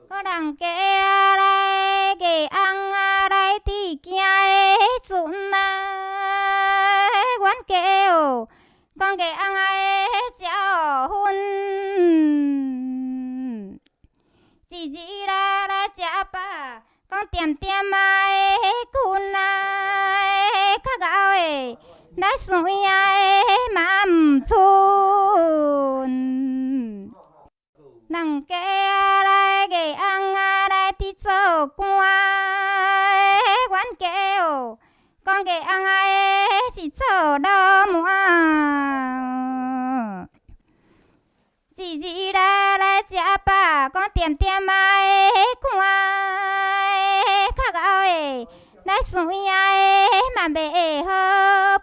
có đằng kia đây cái ăn đây thì kia chúng quán kêu con cái ăn ai cháu hun chỉ ra chả pa con tiệm ai cún ai khắc gạo ấy đã suy ai mà chun nằng kia đây cái ăn đây thì cho quán kêu con cái ăn ai chỉ cho đâu mua chỉ ra chả pa con tiệm ai cũng ai khắc gạo ấy đã suy ai mà bể hơ